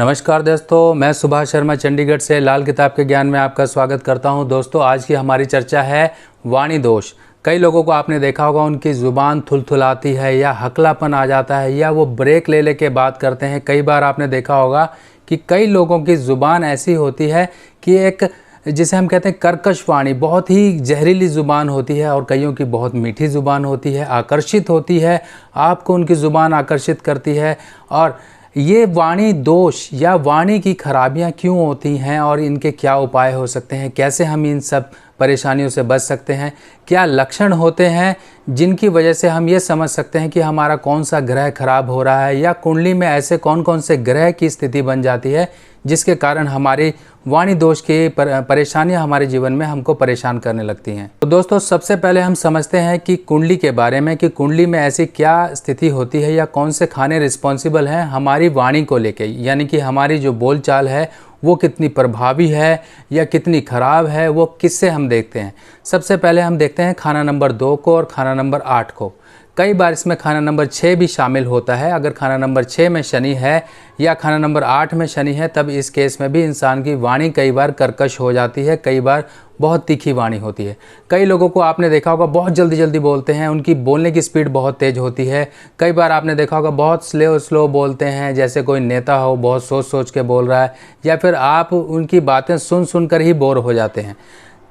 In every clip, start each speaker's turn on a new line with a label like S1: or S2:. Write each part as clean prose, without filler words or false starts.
S1: नमस्कार दोस्तों, मैं सुभाष शर्मा चंडीगढ़ से लाल किताब के ज्ञान में आपका स्वागत करता हूं। दोस्तों, आज की हमारी चर्चा है वाणी दोष। कई लोगों को आपने देखा होगा उनकी ज़ुबान थुलथुलाती है या हकलापन आ जाता है या वो ब्रेक ले लेके बात करते हैं। कई बार आपने देखा होगा कि कई लोगों की ज़ुबान ऐसी होती है कि एक जिसे हम कहते हैं कर्कश वाणी, बहुत ही जहरीली ज़ुबान होती है और कईयों की बहुत मीठी ज़ुबान होती है, आकर्षित होती है, आपको उनकी ज़ुबान आकर्षित करती है। और ये वाणी दोष या वाणी की खराबियां क्यों होती हैं और इनके क्या उपाय हो सकते हैं, कैसे हम इन सब परेशानियों से बच सकते हैं, क्या लक्षण होते हैं जिनकी वजह से हम ये समझ सकते हैं कि हमारा कौन सा ग्रह खराब हो रहा है या कुंडली में ऐसे कौन कौन से ग्रह की स्थिति बन जाती है जिसके कारण हमारी वाणी दोष की परेशानियां हमारे जीवन में हमको परेशान करने लगती हैं। तो दोस्तों, सबसे पहले हम समझते हैं कि कुंडली के बारे में, कि कुंडली में ऐसी क्या स्थिति होती है या कौन से खाने रिस्पॉन्सिबल हैं हमारी वाणी को लेके, यानी कि हमारी जो बोलचाल है वो कितनी प्रभावी है या कितनी खराब है, वो किससे हम देखते हैं। सबसे पहले हम देखते हैं खाना नंबर 2 को और खाना नंबर 8 को। कई बार इसमें खाना नंबर 6 भी शामिल होता है। अगर खाना नंबर 6 में शनि है या खाना नंबर 8 में शनि है, तब इस केस में भी इंसान की वाणी कई बार कर्कश हो जाती है, कई बार बहुत तीखी वाणी होती है। कई लोगों को आपने देखा होगा बहुत जल्दी जल्दी बोलते हैं, उनकी बोलने की स्पीड बहुत तेज़ होती है। कई बार आपने देखा होगा बहुत स्लो बोलते हैं, जैसे कोई नेता हो बहुत सोच के बोल रहा है, या फिर आप उनकी बातें सुन कर ही बोर हो जाते हैं।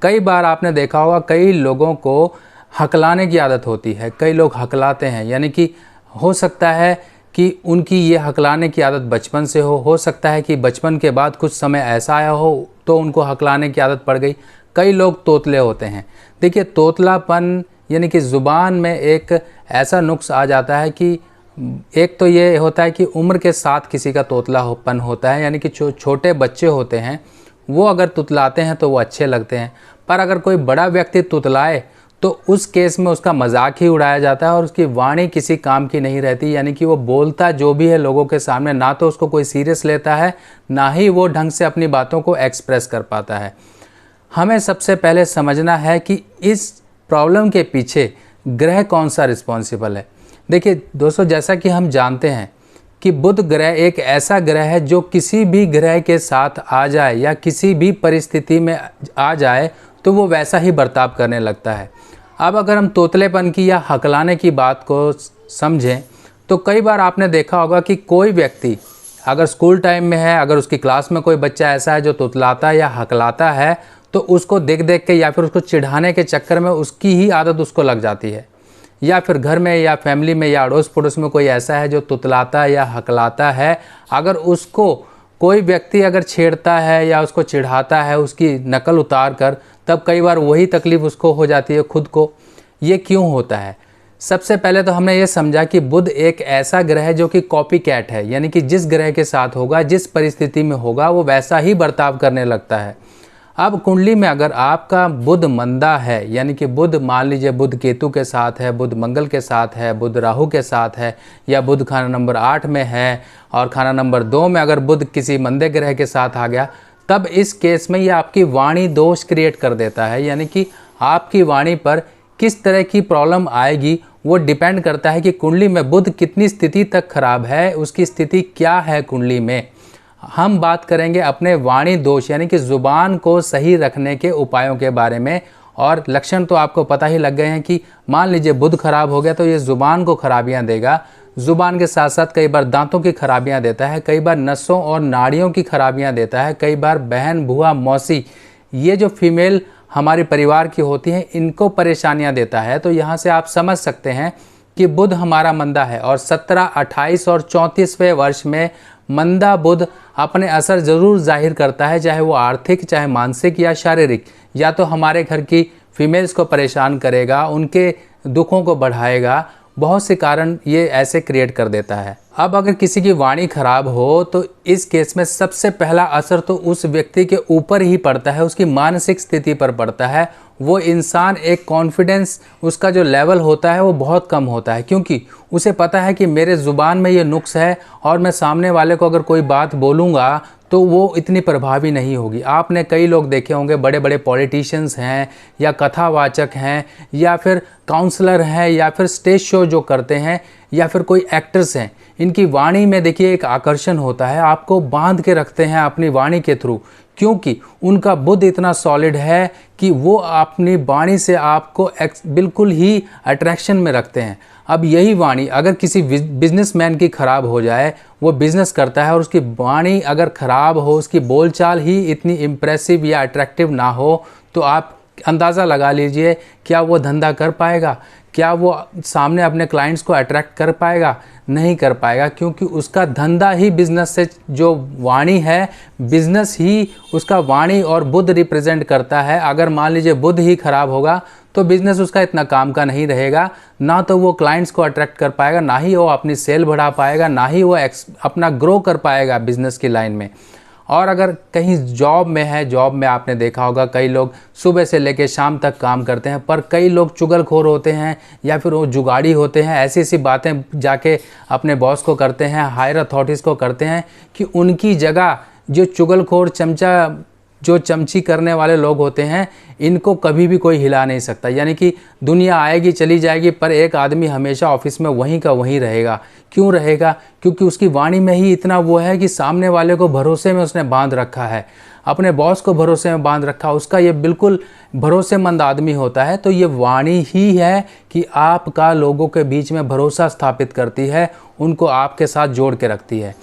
S1: कई बार आपने देखा होगा कई लोगों को हकलाने की आदत होती है, कई लोग हकलाते हैं, यानी कि हो सकता है कि उनकी ये हकलाने की आदत बचपन से हो सकता है कि बचपन के बाद कुछ समय ऐसा आया हो तो उनको हकलाने की आदत पड़ गई। कई लोग तोतले होते हैं। देखिए, तोतलापन यानी कि ज़ुबान में एक ऐसा नुक्स आ जाता है कि एक तो ये होता है कि उम्र के साथ किसी का तोतलापन होता है, यानी कि छोटे बच्चे होते हैं वो अगर तुतलाते हैं तो वो अच्छे लगते हैं, पर अगर कोई बड़ा व्यक्ति तुतलाए तो उस केस में उसका मजाक ही उड़ाया जाता है और उसकी वाणी किसी काम की नहीं रहती। यानी कि वो बोलता जो भी है लोगों के सामने, ना तो उसको कोई सीरियस लेता है, ना ही वो ढंग से अपनी बातों को एक्सप्रेस कर पाता है। हमें सबसे पहले समझना है कि इस प्रॉब्लम के पीछे ग्रह कौन सा रिस्पॉन्सिबल है। देखिए दोस्तों, जैसा कि हम जानते हैं कि बुध ग्रह एक ऐसा ग्रह है जो किसी भी ग्रह के साथ आ जाए या किसी भी परिस्थिति में आ जाए तो वो वैसा ही बर्ताव करने लगता है। अब अगर हम तोतलेपन की या हकलाने की बात को समझें तो कई बार आपने देखा होगा कि कोई व्यक्ति अगर स्कूल टाइम में है, अगर उसकी क्लास में कोई बच्चा ऐसा है जो तुतलाता है या हकलाता है, तो उसको देख के या फिर उसको चिढ़ाने के चक्कर में उसकी ही आदत उसको लग जाती है। या फिर घर में या फैमिली में या अड़ोस पड़ोस में कोई ऐसा है जो तुतलाता या हकलाता है, अगर उसको कोई व्यक्ति अगर छेड़ता है या उसको चिढ़ाता है उसकी नकल उतार कर, तब कई बार वही तकलीफ़ उसको हो जाती है खुद को। ये क्यों होता है? सबसे पहले तो हमने ये समझा कि बुध एक ऐसा ग्रह है जो कि कॉपी कैट है, यानी कि जिस ग्रह के साथ होगा, जिस परिस्थिति में होगा, वो वैसा ही बर्ताव करने लगता है। अब कुंडली में अगर आपका बुध मंदा है, यानी कि बुध मान लीजिए बुध केतु के साथ है, बुध मंगल के साथ है, बुध राहु के साथ है, या बुध खाना नंबर 8 में है और खाना नंबर 2 में अगर बुध किसी मंदे ग्रह के साथ आ गया, तब इस केस में ये आपकी वाणी दोष क्रिएट कर देता है। यानी कि आपकी वाणी पर किस तरह की प्रॉब्लम आएगी वो डिपेंड करता है कि कुंडली में बुध कितनी स्थिति तक खराब है, उसकी स्थिति क्या है कुंडली में। हम बात करेंगे अपने वाणी दोष यानी कि ज़ुबान को सही रखने के उपायों के बारे में। और लक्षण तो आपको पता ही लग गए हैं कि मान लीजिए बुध खराब हो गया तो ये ज़ुबान को खराबियां देगा। ज़ुबान के साथ साथ कई बार दांतों की खराबियां देता है, कई बार नसों और नाड़ियों की खराबियां देता है, कई बार बहन बुआ मौसी, ये जो फीमेल हमारे परिवार की होती हैं, इनको परेशानियां देता है। तो यहाँ से आप समझ सकते हैं कि बुध हमारा मंदा है और 17, 28 और 34वें वर्ष में मंदा बुध अपने असर ज़रूर जाहिर करता है, चाहे वो आर्थिक, चाहे मानसिक या शारीरिक। या तो हमारे घर की फीमेल्स को परेशान करेगा, उनके दुखों को बढ़ाएगा, बहुत से कारण ये ऐसे क्रिएट कर देता है। अब अगर किसी की वाणी खराब हो तो इस केस में सबसे पहला असर तो उस व्यक्ति के ऊपर ही पड़ता है, उसकी मानसिक स्थिति पर पड़ता है। वो इंसान एक कॉन्फिडेंस, उसका जो लेवल होता है वो बहुत कम होता है, क्योंकि उसे पता है कि मेरे ज़ुबान में ये नुक्स है और मैं सामने वाले को अगर कोई बात बोलूँगा तो वो इतनी प्रभावी नहीं होगी। आपने कई लोग देखे होंगे, बड़े बड़े पॉलिटिशियंस हैं या कथावाचक हैं या फिर काउंसलर हैं या फिर स्टेज शो जो करते हैं या फिर कोई एक्टर्स हैं, इनकी वाणी में देखिए एक आकर्षण होता है, आपको बांध के रखते हैं अपनी वाणी के थ्रू, क्योंकि उनका बुद्ध इतना सॉलिड है कि वो अपनी वाणी से आपको बिल्कुल ही अट्रैक्शन में रखते हैं। अब यही वाणी अगर किसी बिजनेसमैन की ख़राब हो जाए, वो बिज़नेस करता है और उसकी वाणी अगर ख़राब हो, उसकी बोलचाल ही इतनी इम्प्रेसिव या अट्रैक्टिव ना हो, तो आप अंदाज़ा लगा लीजिए क्या वो धंधा कर पाएगा, क्या वो सामने अपने क्लाइंट्स को अट्रैक्ट कर पाएगा? नहीं कर पाएगा, क्योंकि उसका धंधा ही बिजनेस से, जो वाणी है बिजनेस ही उसका वाणी और बुद्ध रिप्रेजेंट करता है। अगर मान लीजिए बुद्ध ही खराब होगा तो बिजनेस उसका इतना काम का नहीं रहेगा, ना तो वो क्लाइंट्स को अट्रैक्ट कर पाएगा, ना ही वो अपनी सेल बढ़ा पाएगा, ना ही वो अपना ग्रो कर पाएगा बिजनेस की लाइन में। और अगर कहीं जॉब में है, जॉब में आपने देखा होगा कई लोग सुबह से लेकर शाम तक काम करते हैं, पर कई लोग चुगलखोर होते हैं या फिर वो जुगाड़ी होते हैं, ऐसी ऐसी बातें जाके अपने बॉस को करते हैं, हायर अथॉरिटीज़ को करते हैं कि उनकी जगह जो चुगलखोर जो चमची करने वाले लोग होते हैं, इनको कभी भी कोई हिला नहीं सकता। यानी कि दुनिया आएगी चली जाएगी, पर एक आदमी हमेशा ऑफिस में वहीं का वहीं रहेगा। क्यों रहेगा? क्योंकि उसकी वाणी में ही इतना वो है कि सामने वाले को भरोसे में उसने बांध रखा है, अपने बॉस को भरोसे में बांध रखा, उसका ये बिल्कुल भरोसेमंद आदमी होता है। तो ये वाणी ही है कि आपका लोगों के बीच में भरोसा स्थापित करती है, उनको आपके साथ जोड़ के रखती है।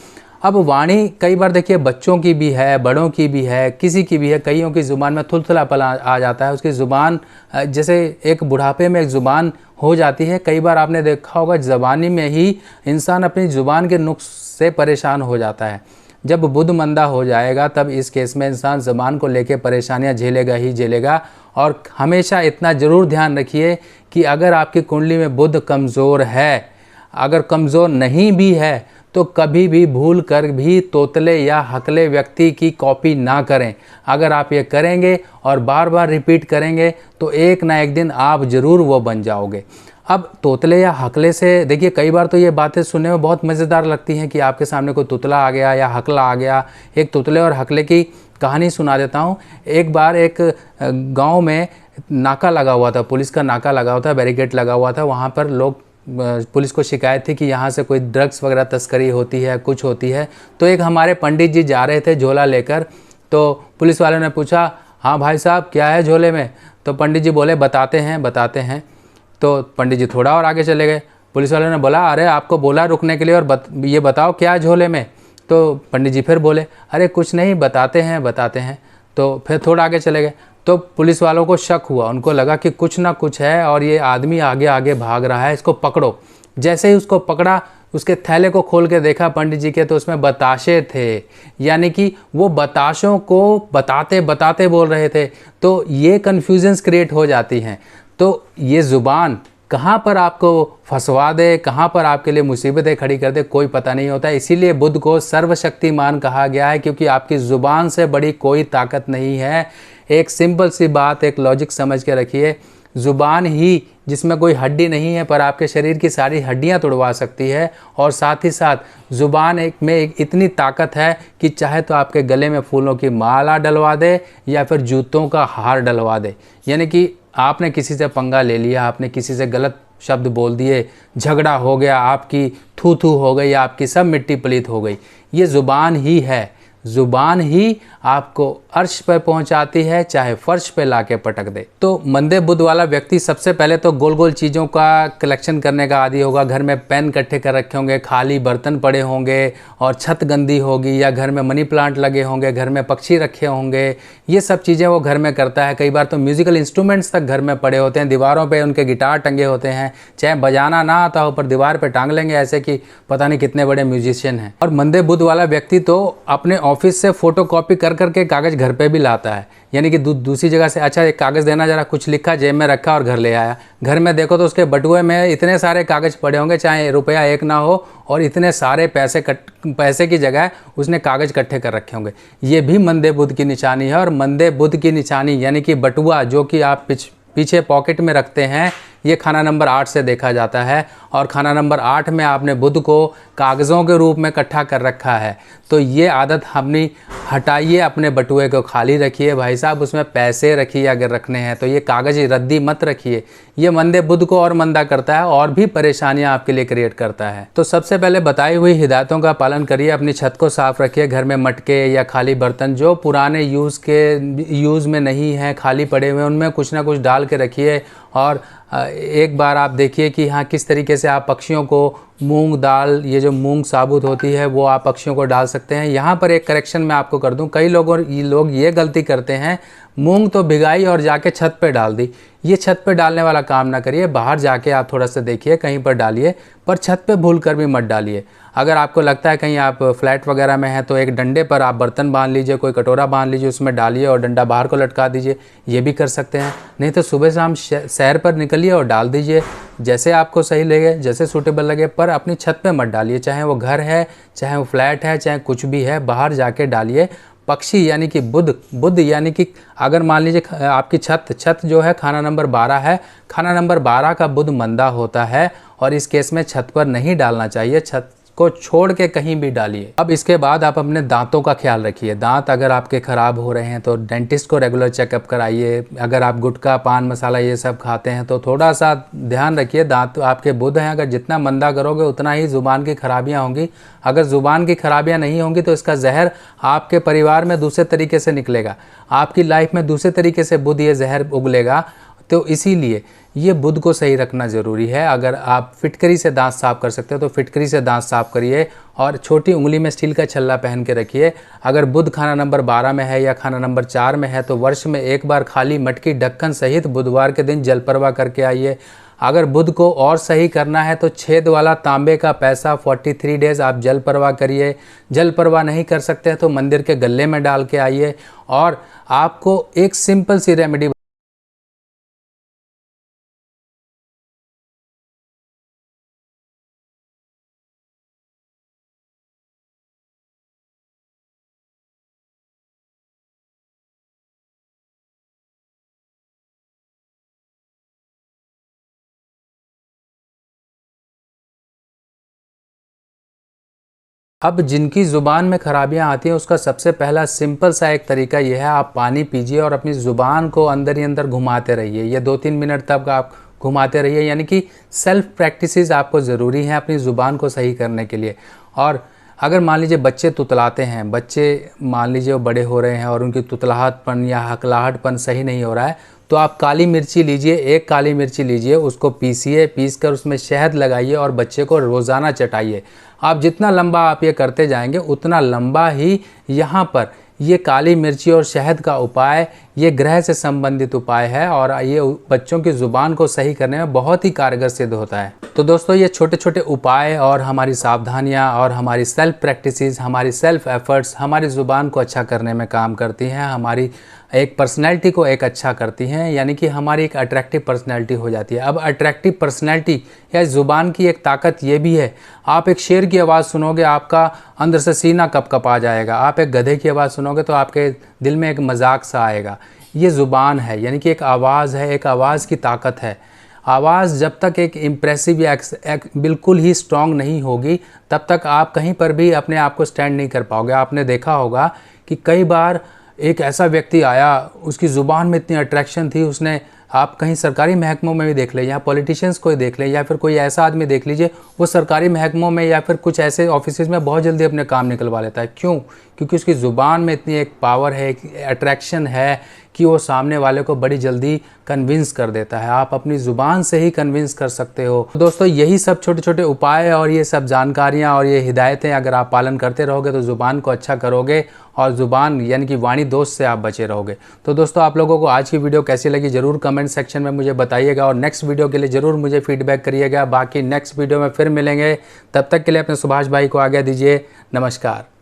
S1: अब वाणी कई बार देखिए बच्चों की भी है, बड़ों की भी है, किसी की भी है। कईयों की ज़ुबान में थुलथुलापन आ जाता है, उसकी ज़ुबान जैसे एक बुढ़ापे में एक ज़ुबान हो जाती है। कई बार आपने देखा होगा जवानी में ही इंसान अपनी ज़ुबान के नुक्स से परेशान हो जाता है। जब बुद्ध मंदा हो जाएगा तब इस केस में इंसान ज़ुबान को लेकर परेशानियाँ झेलेगा ही झेलेगा। और हमेशा इतना ज़रूर ध्यान रखिए कि अगर आपकी कुंडली में बुद्ध कमज़ोर है, अगर कमज़ोर नहीं भी है, तो कभी भी भूल कर भी तोतले या हकले व्यक्ति की कॉपी ना करें। अगर आप ये करेंगे और बार बार रिपीट करेंगे तो एक ना एक दिन आप ज़रूर वो बन जाओगे। अब तोतले या हकले से देखिए कई बार तो ये बातें सुनने में बहुत मज़ेदार लगती हैं कि आपके सामने कोई तोतला आ गया या हकला आ गया। एक तोतले और हकले की कहानी सुना देता हूँ। एक बार एक गाँव में नाका लगा हुआ था, पुलिस का नाका लगा हुआ था, बैरिकेड लगा हुआ था। वहाँ पर लोग, पुलिस को शिकायत थी कि यहाँ से कोई ड्रग्स वगैरह तस्करी होती है, कुछ होती है। तो एक हमारे पंडित जी जा रहे थे झोला लेकर, तो पुलिस वालों ने पूछा, हाँ भाई साहब क्या है झोले में? तो पंडित जी बोले बताते हैं। तो पंडित जी थोड़ा और आगे चले गए। पुलिस वालों ने बोला, अरे आपको बोला रुकने के लिए और ये बताओ क्या है झोले में? तो पंडित जी फिर बोले, अरे कुछ नहीं, बताते हैं। तो फिर थोड़ा आगे चले गए। तो पुलिस वालों को शक हुआ, उनको लगा कि कुछ ना कुछ है और ये आदमी आगे आगे भाग रहा है, इसको पकड़ो। जैसे ही उसको पकड़ा, उसके थैले को खोल के देखा पंडित जी के, तो उसमें बताशे थे। यानी कि वो बताशों को बताते बताते बोल रहे थे। तो ये कन्फ्यूजन्स क्रिएट हो जाती हैं। तो ये ज़ुबान कहाँ पर आपको फंसवा दे, कहाँ पर आपके लिए मुसीबतें खड़ी कर दे, कोई पता नहीं होता। इसीलिए बुद्ध को सर्वशक्तिमान कहा गया है, क्योंकि आपकी ज़ुबान से बड़ी कोई ताकत नहीं है। एक सिंपल सी बात, एक लॉजिक समझ के रखिए, ज़ुबान ही जिसमें कोई हड्डी नहीं है पर आपके शरीर की सारी हड्डियां तोड़वा सकती है। और साथ ही साथ ज़ुबान एक इतनी ताकत है कि चाहे तो आपके गले में फूलों की माला डलवा दे या फिर जूतों का हार डलवा दे। यानी कि आपने किसी से पंगा ले लिया, आपने किसी से गलत शब्द बोल दिए, झगड़ा हो गया, आपकी थू थू हो गई, आपकी सब मिट्टी पलीत हो गई। ये ज़ुबान ही है, ज़ुबान ही आपको अर्श पर पहुंचाती है, चाहे फर्श पे लाके पटक दे। तो मंदे बुद्ध वाला व्यक्ति सबसे पहले तो गोल गोल चीज़ों का कलेक्शन करने का आदी होगा। घर में पेन इकट्ठे कर रखे होंगे, खाली बर्तन पड़े होंगे और छत गंदी होगी, या घर में मनी प्लांट लगे होंगे, घर में पक्षी रखे होंगे। ये सब चीज़ें वो घर में करता है। कई बार तो म्यूज़िकल इंस्ट्रूमेंट्स तक घर में पड़े होते हैं, दीवारों पर उनके गिटार टंगे होते हैं। चाहे बजाना ना आता हो पर दीवार पर टांग लेंगे, ऐसे कि पता नहीं कितने बड़े म्यूजिशियन हैं। और मंदे बुद्ध वाला व्यक्ति तो अपने ऑफिस से फ़ोटोकॉपी कर करके कागज़ घर पे भी लाता है। यानी कि दूसरी जगह से, अच्छा एक कागज़ देना जरा, कुछ लिखा, जेब में रखा और घर ले आया। घर में देखो तो उसके बटुए में इतने सारे कागज़ पड़े होंगे, चाहे रुपया एक ना हो, और इतने सारे पैसे की जगह उसने कागज़ इकट्ठे कर रखे होंगे। ये भी मंदे बुद्ध की निशानी है। और मंदे बुद्ध की निशानी यानी कि बटुआ जो कि आप पीछे पॉकेट में रखते हैं, ये खाना नंबर 8 से देखा जाता है। और खाना नंबर 8 में आपने बुद्ध को कागज़ों के रूप में इकट्ठा कर रखा है। तो ये आदत अपनी हटाइए, अपने बटुए को खाली रखिए भाई साहब, उसमें पैसे रखिए, अगर रखने हैं तो ये कागज़ रद्दी मत रखिए। ये मंदे बुद्ध को और मंदा करता है और भी परेशानियां आपके लिए क्रिएट करता है। तो सबसे पहले बताई हुई हिदायतों का पालन करिए, अपनी छत को साफ रखिए, घर में मटके या खाली बर्तन जो पुराने यूज़ में नहीं है, खाली पड़े हुए, उनमें कुछ ना कुछ डाल के रखिए। और एक बार आप देखिए कि हाँ किस तरीके से आप पक्षियों को मूंग दाल, ये जो मूंग साबुत होती है वो आप पक्षियों को डाल सकते हैं। यहाँ पर एक करेक्शन मैं आपको कर दूं, कई लोग ये गलती करते हैं, मूंग तो भिगाई और जाके छत पे डाल दी। ये छत पे डालने वाला काम ना करिए, बाहर जाके आप थोड़ा सा देखिए कहीं पर डालिए, पर छत पे भूल कर भी मत डालिए। अगर आपको लगता है कहीं आप फ्लैट वगैरह में हैं तो एक डंडे पर आप बर्तन बांध लीजिए, कोई कटोरा बांध लीजिए, उसमें डालिए और डंडा बाहर को लटका दीजिए, ये भी कर सकते हैं। नहीं तो सुबह शाम सैर पर निकलिए और डाल दीजिए, जैसे आपको सही लगे, जैसे सूटेबल लगे, पर अपनी छत पे मत डालिए। चाहे वो घर है, चाहे वो फ्लैट है, चाहे कुछ भी है, बाहर जाके डालिए। पक्षी यानी कि बुद्ध यानी कि अगर मान लीजिए आपकी छत जो है खाना नंबर 12 है, खाना नंबर 12 का बुद्ध मंदा होता है और इस केस में छत पर नहीं डालना चाहिए, छत को छोड़ के कहीं भी डालिए। अब इसके बाद आप अपने दांतों का ख्याल रखिए। दांत अगर आपके ख़राब हो रहे हैं तो डेंटिस्ट को रेगुलर चेकअप कराइए। अगर आप गुटखा पान मसाला ये सब खाते हैं तो थोड़ा सा ध्यान रखिए, दांत आपके बुद्ध हैं, अगर जितना मंदा करोगे उतना ही ज़ुबान की खराबियाँ होंगी। अगर ज़ुबान की खराबियाँ नहीं होंगी तो इसका जहर आपके परिवार में दूसरे तरीके से निकलेगा, आपकी लाइफ में दूसरे तरीके से बुद्ध ये जहर उगलेगा। तो इसीलिए ये बुद्ध को सही रखना ज़रूरी है। अगर आप फिटकरी से दांत साफ़ कर सकते हो तो फिटकरी से दांत साफ़ करिए और छोटी उंगली में स्टील का छल्ला पहन के रखिए। अगर बुध खाना नंबर 12 में है या खाना नंबर 4 में है तो वर्ष में एक बार खाली मटकी ढक्कन सहित बुधवार के दिन जलप्रवाह करके आइए। अगर बुध को और सही करना है तो छेद वाला तांबे का पैसा 43 डेज़ आप जल प्रवाह करिए। जल प्रवाह नहीं कर सकते हैं तो मंदिर के गले में डाल के आइए। और आपको एक सिंपल सी रेमेडी अब जिनकी ज़ुबान में खराबियां आती हैं उसका सबसे पहला सिंपल सा एक तरीका यह है, आप पानी पीजिए और अपनी ज़ुबान को अंदर ही अंदर घुमाते रहिए। ये 2-3 मिनट तक आप घुमाते रहिए, यानी कि सेल्फ प्रैक्टिसेस आपको ज़रूरी हैं अपनी ज़ुबान को सही करने के लिए। और अगर मान लीजिए बच्चे तुतलाते हैं, बच्चे मान लीजिए वो बड़े हो रहे हैं और उनकी तुतलाहटपन या हकलाहटपन सही नहीं हो रहा है तो आप काली मिर्ची लीजिए, एक काली मिर्ची लीजिए, उसको पीसिए, पीस कर उसमें शहद लगाइए और बच्चे को रोज़ाना चटाइए। आप जितना लंबा आप ये करते जाएंगे उतना लंबा ही यहाँ पर ये काली मिर्ची और शहद का उपाय ये ग्रह से संबंधित उपाय है और ये बच्चों की ज़ुबान को सही करने में बहुत ही कारगर सिद्ध होता है। तो दोस्तों ये छोटे छोटे उपाय और हमारी सावधानियाँ और हमारी सेल्फ प्रैक्टिसेस, हमारी सेल्फ एफर्ट्स हमारी ज़ुबान को अच्छा करने में काम करती हैं, हमारी एक पर्सनैलिटी को एक अच्छा करती हैं, यानी कि हमारी एक अट्रैक्टिव पर्सनैलिटी हो जाती है। अब अट्रैक्टिव पर्सनैलिटी या ज़ुबान की एक ताकत ये भी है, आप एक शेर की आवाज़ सुनोगे आपका अंदर से सीना कँप-कँपा जाएगा, आप एक गधे की आवाज़ सुनोगे तो आपके दिल में एक मजाक सा आएगा। ये ज़ुबान है, यानी कि एक आवाज़ है, एक आवाज़ की ताकत है। आवाज़ जब तक एक इम्प्रेसिव या बिल्कुल ही स्ट्रॉन्ग नहीं होगी तब तक आप कहीं पर भी अपने आप को स्टैंड नहीं कर पाओगे। आपने देखा होगा कि कई बार एक ऐसा व्यक्ति आया, उसकी ज़ुबान में इतनी अट्रैक्शन थी, उसने आप कहीं सरकारी महकमों में भी देख लें या पॉलिटिशियंस को देख लें या फिर कोई ऐसा आदमी देख लीजिए, वो सरकारी महकमों में या फिर कुछ ऐसे ऑफिस में बहुत जल्दी अपने काम निकलवा लेता है। क्यों? क्योंकि उसकी ज़ुबान में इतनी एक पावर है, एक अट्रैक्शन है कि वो सामने वाले को बड़ी जल्दी कन्विंस कर देता है। आप अपनी ज़ुबान से ही कन्विंस कर सकते हो। तो दोस्तों यही सब छोटे छोटे उपाय और ये सब जानकारियाँ और ये हिदायतें अगर आप पालन करते रहोगे तो ज़ुबान को अच्छा करोगे और ज़ुबान यानी कि वाणी दोष से आप बचे रहोगे। तो दोस्तों आप लोगों को आज की वीडियो कैसी लगी ज़रूर कमेंट सेक्शन में मुझे बताइएगा और नेक्स्ट वीडियो के लिए ज़रूर मुझे फीडबैक करिएगा। बाकी नेक्स्ट वीडियो में फिर मिलेंगे, तब तक के लिए अपने सुभाष भाई को आज्ञा दीजिए। नमस्कार।